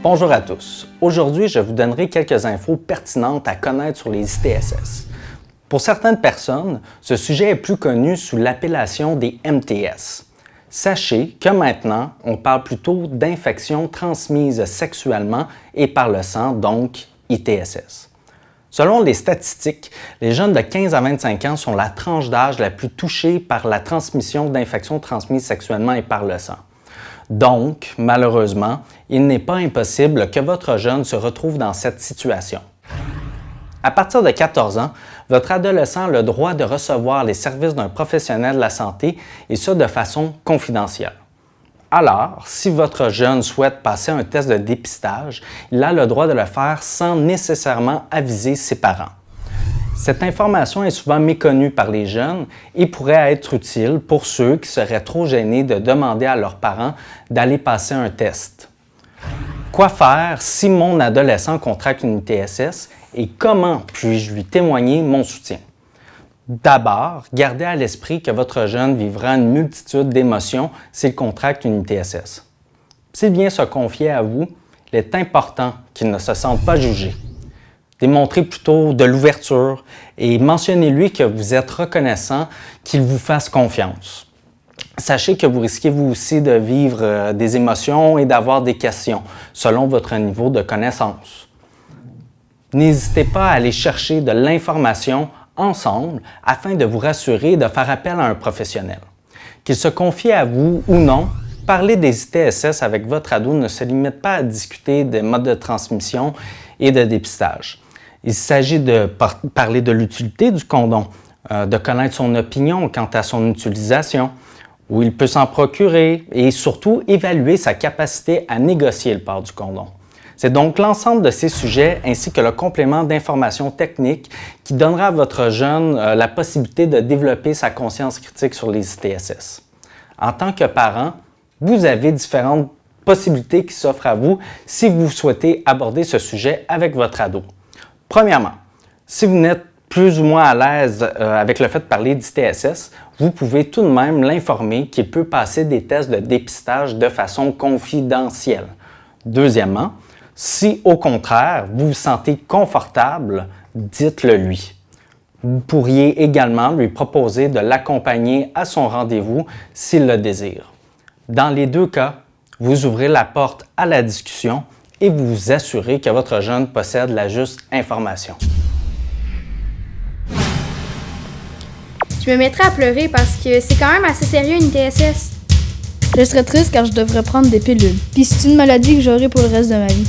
Bonjour à tous. Aujourd'hui, je vous donnerai quelques infos pertinentes à connaître sur les ITSS. Pour certaines personnes, ce sujet est plus connu sous l'appellation des MTS. Sachez que maintenant, on parle plutôt d'infections transmises sexuellement et par le sang, donc ITSS. Selon les statistiques, les jeunes de 15 à 25 ans sont la tranche d'âge la plus touchée par la transmission d'infections transmises sexuellement et par le sang. Donc, malheureusement, il n'est pas impossible que votre jeune se retrouve dans cette situation. À partir de 14 ans, votre adolescent a le droit de recevoir les services d'un professionnel de la santé et ce de façon confidentielle. Alors, si votre jeune souhaite passer un test de dépistage, il a le droit de le faire sans nécessairement aviser ses parents. Cette information est souvent méconnue par les jeunes et pourrait être utile pour ceux qui seraient trop gênés de demander à leurs parents d'aller passer un test. Quoi faire si mon adolescent contracte une ITSS et comment puis-je lui témoigner mon soutien? D'abord, gardez à l'esprit que votre jeune vivra une multitude d'émotions s'il contracte une ITSS. S'il vient se confier à vous, il est important qu'il ne se sente pas jugé. Démontrez plutôt de l'ouverture et mentionnez-lui que vous êtes reconnaissant qu'il vous fasse confiance. Sachez que vous risquez vous aussi de vivre des émotions et d'avoir des questions selon votre niveau de connaissance. N'hésitez pas à aller chercher de l'information ensemble afin de vous rassurer et de faire appel à un professionnel. Qu'il se confie à vous ou non, parler des ITSS avec votre ado ne se limite pas à discuter des modes de transmission et de dépistage. Il s'agit de parler de l'utilité du condom, de connaître son opinion quant à son utilisation, où il peut s'en procurer et surtout évaluer sa capacité à négocier le port du condom. C'est donc l'ensemble de ces sujets ainsi que le complément d'informations techniques qui donnera à votre jeune la possibilité de développer sa conscience critique sur les ITSS. En tant que parent, vous avez différentes possibilités qui s'offrent à vous si vous souhaitez aborder ce sujet avec votre ado. Premièrement, si vous n'êtes plus ou moins à l'aise avec le fait de parler d'ITSS, vous pouvez tout de même l'informer qu'il peut passer des tests de dépistage de façon confidentielle. Deuxièmement, si au contraire vous vous sentez confortable, dites-le lui. Vous pourriez également lui proposer de l'accompagner à son rendez-vous s'il le désire. Dans les deux cas, vous ouvrez la porte à la discussion et vous vous assurez que votre jeune possède la juste information. Je me mettrais à pleurer parce que c'est quand même assez sérieux une ITSS. Je serais triste car je devrais prendre des pilules. Puis c'est une maladie que j'aurai pour le reste de ma vie.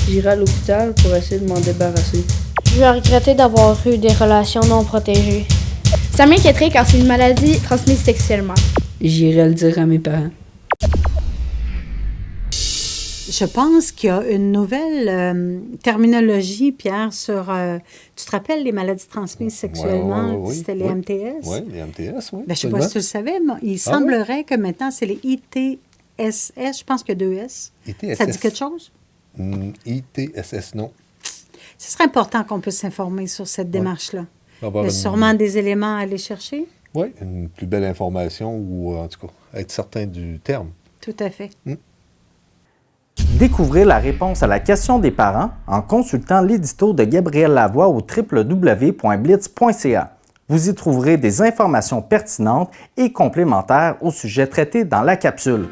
J'irai à l'hôpital pour essayer de m'en débarrasser. Je vais regretter d'avoir eu des relations non protégées. Ça m'inquiéterait car c'est une maladie transmise sexuellement. J'irai le dire à mes parents. Je pense qu'il y a une nouvelle terminologie, Pierre, sur... tu te rappelles les maladies transmises sexuellement? Oui. C'était les MTS? Oui, les MTS, oui. Ben, je ne sais pas si tu le savais, mais il semblerait que maintenant, c'est les ITSS. Je pense qu'il y a 2 S. ITSS. Ça dit quelque chose? ITSS, non. Ce serait important qu'on puisse s'informer sur cette démarche-là. Il y a une... sûrement des éléments à aller chercher. Oui, une plus belle information ou, en tout cas, être certain du terme. Tout à fait. Découvrez la réponse à la question des parents en consultant l'édito de Gabriel Lavoie au www.blitz.ca. Vous y trouverez des informations pertinentes et complémentaires au sujet traité dans la capsule.